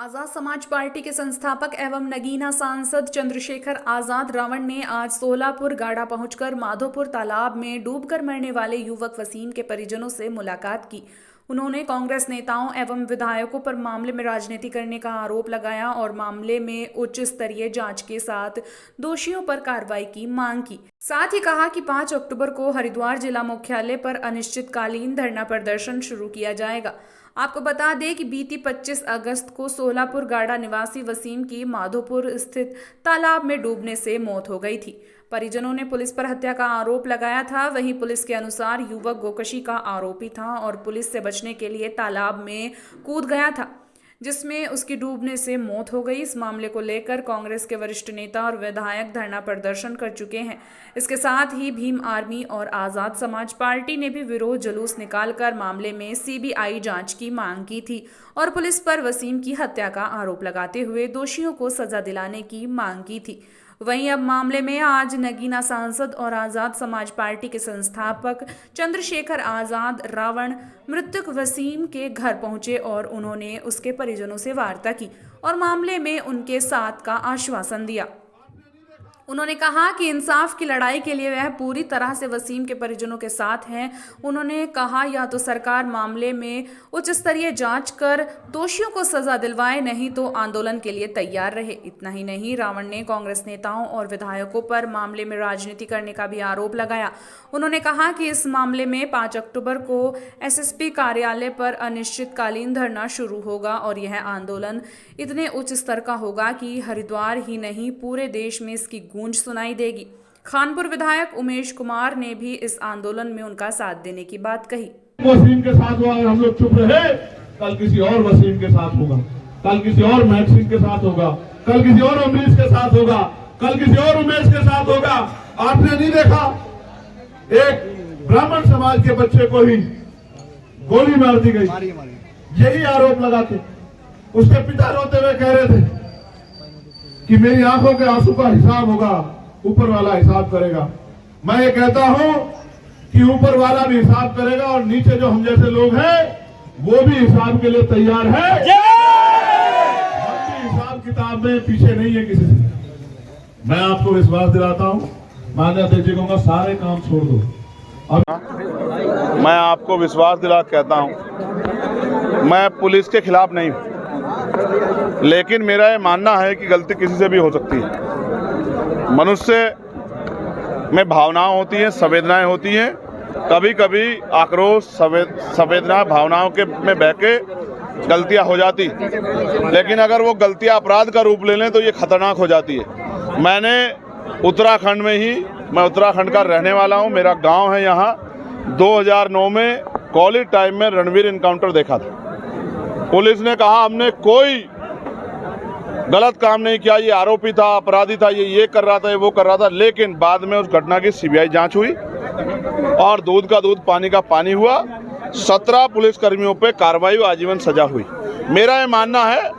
Azad Samaj party के संस्थापक एवं नगीना सांसद चंद्रशेखर आजाद रावण ने आज सोलापुर गाड़ा पहुंचकर माधोपुर तालाब में डूबकर मरने वाले युवक वसीम के परिजनों से मुलाकात की। उन्होंने कांग्रेस नेताओं एवं विधायकों पर मामले में राजनीति करने का आरोप लगाया और मामले में उच्च स्तरीय जांच के साथ दोषियों पर कार्रवाई की मांग की। साथ ही कहा कि 5 अक्टूबर को हरिद्वार जिला मुख्यालय पर अनिश्चितकालीन धरना प्रदर्शन शुरू किया जाएगा। आपको बता दें कि बीती 25 अगस्त को सोलापुर गाड़ा निवासी वसीम की माधोपुर स्थित तालाब में डूबने से मौत हो गई थी। परिजनों ने पुलिस पर हत्या का आरोप लगाया था। वहीं पुलिस के अनुसार युवक गोकशी का आरोपी था और पुलिस से बचने के लिए तालाब में कूद गया था, जिसमें उसकी डूबने से मौत हो गई। इस मामले को लेकर कांग्रेस के वरिष्ठ नेता और विधायक धरना प्रदर्शन कर चुके हैं। इसके साथ ही भीम आर्मी और आजाद समाज पार्टी ने भी विरोध जुलूस निकालकर मामले में सीबीआई जांच की मांग की थी और पुलिस पर वसीम की हत्या का आरोप लगाते हुए दोषियों को सजा दिलाने की मांग की थी। वहीं अब मामले में आज नगीना सांसद और आजाद समाज पार्टी के संस्थापक चंद्रशेखर आजाद रावण मृतक वसीम के घर पहुंचे और उन्होंने उसके परिजनों से वार्ता की और मामले में उनके साथ का आश्वासन दिया। उन्होंने कहा कि इंसाफ की लड़ाई के लिए वह पूरी तरह से वसीम के परिजनों के साथ हैं। उन्होंने कहा या तो सरकार मामले में उच्च स्तरीय जांच कर दोषियों को सजा दिलवाए, नहीं तो आंदोलन के लिए तैयार रहे। इतना ही नहीं, रावण ने कांग्रेस नेताओं और विधायकों पर मामले में राजनीति करने का भी आरोप लगाया। उन्होंने कहा कि इस मामले में 5 अक्टूबर को एसएसपी कार्यालय पर अनिश्चितकालीन धरना शुरू होगा और यह आंदोलन इतने उच्च स्तर का होगा कि हरिद्वार ही नहीं पूरे देश में इसकी गूंज सुनाई देगी। खानपुर विधायक उमेश कुमार ने भी इस आंदोलन में उनका साथ देने की बात कही। वसीम के साथ हुआ, हम लोग चुप रहे, कल किसी और वसीम के साथ होगा, कल किसी और मैक्सिम के साथ होगा, कल किसी और अमरीश के साथ होगा, कल किसी और उमेश के साथ होगा। आपने नहीं देखा एक ब्राह्मण समाज के बच्चे को ही गोली मार दी गई, यही आरोप लगाते। उसके पिता रोते हुए कह रहे थे कि मेरी आंखों के आंसू का हिसाब होगा, ऊपर वाला हिसाब करेगा। मैं ये कहता हूं कि ऊपर वाला भी हिसाब करेगा और नीचे जो हम जैसे लोग हैं वो भी हिसाब के लिए तैयार है। हम भी हिसाब किताब में पीछे नहीं है किसी से। मैं आपको विश्वास दिलाता हूं, मान्य अध्यक्ष जी कहूंगा सारे काम छोड़ दो। अब मैं आपको विश्वास दिला कहता हूं, मैं पुलिस के खिलाफ नहीं हूं, लेकिन मेरा ये मानना है कि गलती किसी से भी हो सकती है। मनुष्य में भावनाएं होती हैं, संवेदनाएं होती हैं। कभी कभी आक्रोश संवेदना भावनाओं के में बह के गलतियां हो जाती, लेकिन अगर वो गलतियां अपराध का रूप ले लें तो ये खतरनाक हो जाती है। मैंने उत्तराखंड में ही, मैं उत्तराखंड का रहने वाला हूँ, मेरा गाँव है यहाँ। 2009 में कॉलेज टाइम में रणवीर इनकाउंटर देखा था। पुलिस ने कहा हमने कोई गलत काम नहीं किया, ये आरोपी था, अपराधी था, ये कर रहा था, वो कर रहा था। लेकिन बाद में उस घटना की सीबीआई जांच हुई और दूध का दूध पानी का पानी हुआ। 17 पुलिसकर्मियों पे कार्रवाई और आजीवन सजा हुई। मेरा ये मानना है,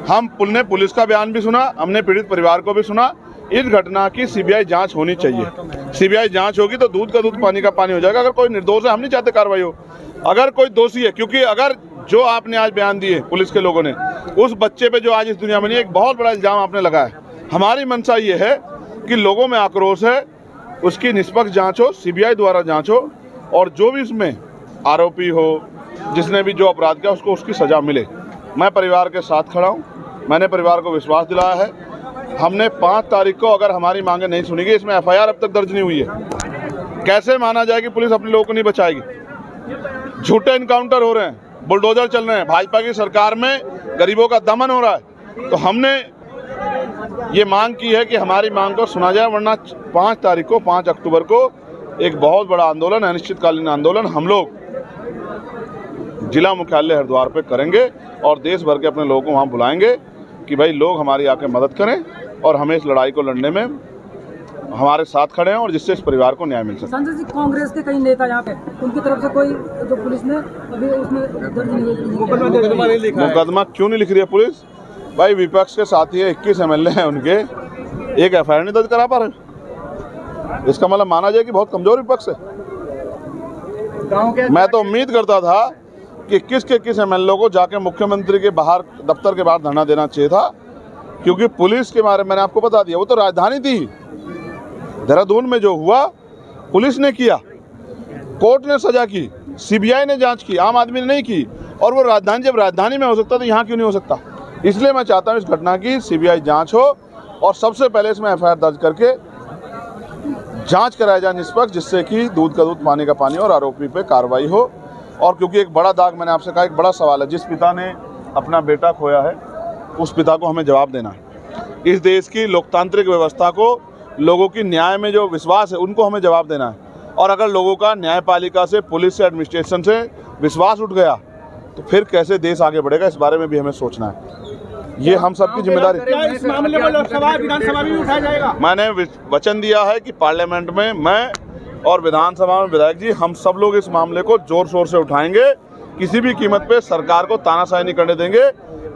हमने पुलिस का बयान भी सुना, हमने पीड़ित परिवार को भी सुना। इस घटना की सीबीआई जांच होनी चाहिए। सीबीआई जांच होगी तो दूध का दूध पानी का पानी हो जाएगा। अगर कोई निर्दोष है, हम नहीं चाहते कार्रवाई हो। अगर कोई दोषी है, क्योंकि अगर जो आपने आज बयान दिए पुलिस के लोगों ने, उस बच्चे पे जो आज इस दुनिया में नहीं, एक बहुत बड़ा इल्जाम आपने लगाया। हमारी मंशा ये है कि लोगों में आक्रोश है, उसकी निष्पक्ष जांच हो, सीबीआई द्वारा जांच हो और जो भी इसमें आरोपी हो, जिसने भी जो अपराध किया, उसको उसकी सजा मिले। मैं परिवार के साथ खड़ा हूँ। मैंने परिवार को विश्वास दिलाया है। हमने 5 तारीख को अगर हमारी मांगे नहीं सुनी गई, इसमें एफआईआर अब तक दर्ज नहीं हुई है। कैसे माना जाए कि पुलिस अपने लोगों को नहीं बचाएगी? झूठे इनकाउंटर हो रहे हैं, बुलडोजर चल रहे हैं, भाजपा की सरकार में गरीबों का दमन हो रहा है। तो हमने ये मांग की है कि हमारी मांग को सुना जाए, वरना 5 तारीख को, 5 अक्टूबर को एक बहुत बड़ा आंदोलन, अनिश्चितकालीन आंदोलन हम लोग जिला मुख्यालय हरिद्वार पे करेंगे और देश भर के अपने लोगों को वहाँ बुलाएंगे कि भाई लोग हमारी आके मदद करें और हमें इस लड़ाई को लड़ने में हमारे साथ खड़े हैं और जिससे इस परिवार को न्याय मिल सके। संजय जी, कांग्रेस के कई नेता यहाँ पे, उनकी तरफ से कोई जो पुलिस ने अभी उसमें दर्ज नहीं, मुकदमा क्यों नहीं लिख रही है पुलिस? भाई विपक्ष के साथी है, 21 एमएलए हैं उनके, एक एफआईआर नहीं दर्ज करा पा रहे। इसका मतलब माना जाए कि बहुत कमजोर विपक्ष है। मैं तो उम्मीद करता था कि किस MLA को जाके मुख्यमंत्री के बाहर, दफ्तर के बाहर धरना देना चाहिए था, क्योंकि पुलिस के बारे में मैंने आपको बता दिया, वो तो राजधानी थी। देहरादून में जो हुआ पुलिस ने किया, कोर्ट ने सजा की, CBI ने जांच की, आम आदमी ने नहीं की। और वो राजधानी, जब राजधानी में हो सकता तो यहाँ क्यों नहीं हो सकता? इसलिए मैं चाहता हूँ इस घटना की CBI जांच हो और सबसे पहले इसमें FIR दर्ज करके जांच कराया जाए निष्पक्ष, जिससे कि दूध का दूध पानी का पानी और आरोपी पे कार्रवाई हो। और क्योंकि एक बड़ा दाग, मैंने आपसे कहा, एक बड़ा सवाल है, जिस पिता ने अपना बेटा खोया है उस पिता को हमें जवाब देना है। इस देश की लोकतांत्रिक व्यवस्था को, लोगों की न्याय में जो विश्वास है उनको हमें जवाब देना है। और अगर लोगों का न्यायपालिका से, पुलिस से, एडमिनिस्ट्रेशन से विश्वास उठ गया तो फिर कैसे देश आगे बढ़ेगा, इस बारे में भी हमें सोचना है। ये हम सबकी जिम्मेदारी। इस मामले में लोकसभा विधानसभा भी उठाया जाएगा? मैंने वचन दिया है कि पार्लियामेंट में मैं और विधानसभा में विधायक जी, हम सब लोग इस मामले को जोर शोर से उठाएंगे। किसी भी कीमत पे सरकार को तानाशाही नहीं करने देंगे,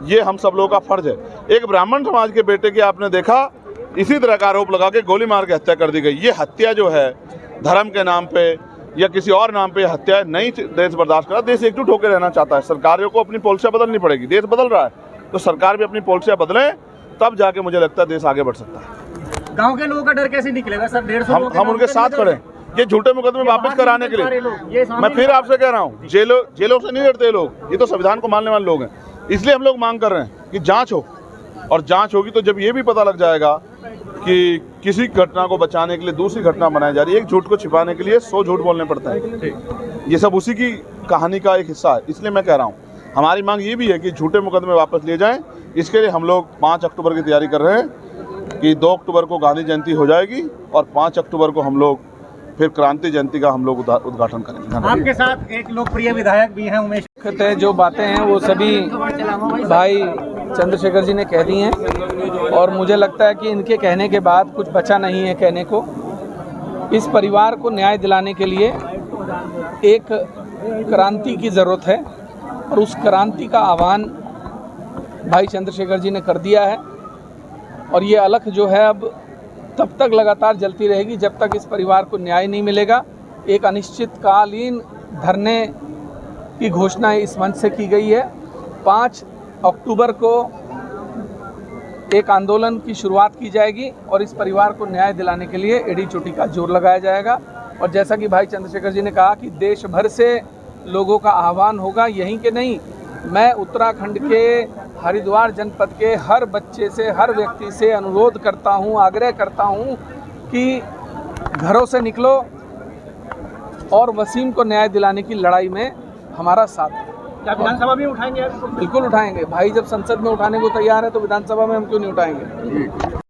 ये हम सब लोगों का फर्ज है। एक ब्राह्मण समाज के बेटे की आपने देखा, इसी तरह का आरोप लगा के गोली मार के हत्या कर दी गई। ये हत्या जो है धर्म के नाम पे या किसी और नाम पे हत्या नहीं देश बर्दाश्त करा। देश एकजुट होकर रहना चाहता है। सरकारों को अपनी पॉलिसियाँ बदलनी पड़ेगी। देश बदल रहा है तो सरकार भी अपनी पॉलिसियाँ बदलें, तब जाके मुझे लगता है देश आगे बढ़ सकता है। गांव के लोगों का डर कैसे निकलेगा सर? 150 हम उनके साथ खड़े हैं। ये झूठे मुकदमे वापस कराने के लिए मैं फिर आपसे कह रहा हूँ, जेलों से नहीं डरते ये लोग, ये तो संविधान को मानने वाले लोग हैं। इसलिए हम लोग मांग कर रहे हैं कि जांच हो, और जांच होगी तो जब ये भी पता लग जाएगा कि किसी घटना को बचाने के लिए दूसरी घटना बनाई जा रही है, एक झूठ को छिपाने के लिए 100 झूठ बोलने पड़ता है। ये सब उसी की कहानी का एक हिस्सा है। इसलिए मैं कह रहा हूँ, हमारी मांग ये भी है कि झूठे मुकदमे वापस लिए जाएं। इसके लिए हम लोग 5 अक्टूबर की तैयारी कर रहे हैं कि 2 अक्टूबर को गांधी जयंती हो जाएगी और 5 अक्टूबर को हम लोग फिर क्रांति जयंती का हम लोग उद्घाटन करेंगे। आपके साथ एक लोकप्रिय विधायक भी हैं, उमेश। जो बातें हैं वो सभी भाई चंद्रशेखर जी ने कह दी हैं, और मुझे लगता है कि इनके कहने के बाद कुछ बचा नहीं है कहने को। इस परिवार को न्याय दिलाने के लिए एक क्रांति की ज़रूरत है, और उस क्रांति का आह्वान भाई चंद्रशेखर जी ने कर दिया है। और ये अलख जो है अब तब तक लगातार जलती रहेगी जब तक इस परिवार को न्याय नहीं मिलेगा। एक अनिश्चितकालीन धरने की घोषणा इस मंच से की गई है। 5 अक्टूबर को एक आंदोलन की शुरुआत की जाएगी और इस परिवार को न्याय दिलाने के लिए एड़ी चोटी का जोर लगाया जाएगा। और जैसा कि भाई चंद्रशेखर जी ने कहा कि देश भर से लोगों का आह्वान होगा, यहीं के नहीं, मैं उत्तराखंड के हरिद्वार जनपद के हर बच्चे से, हर व्यक्ति से अनुरोध करता हूं, आग्रह करता हूं कि घरों से निकलो और वसीम को न्याय दिलाने की लड़ाई में हमारा साथ है। क्या विधानसभा भी उठाएंगे? बिल्कुल उठाएंगे भाई। जब संसद में उठाने को तैयार है तो विधानसभा में हम क्यों नहीं उठाएंगे।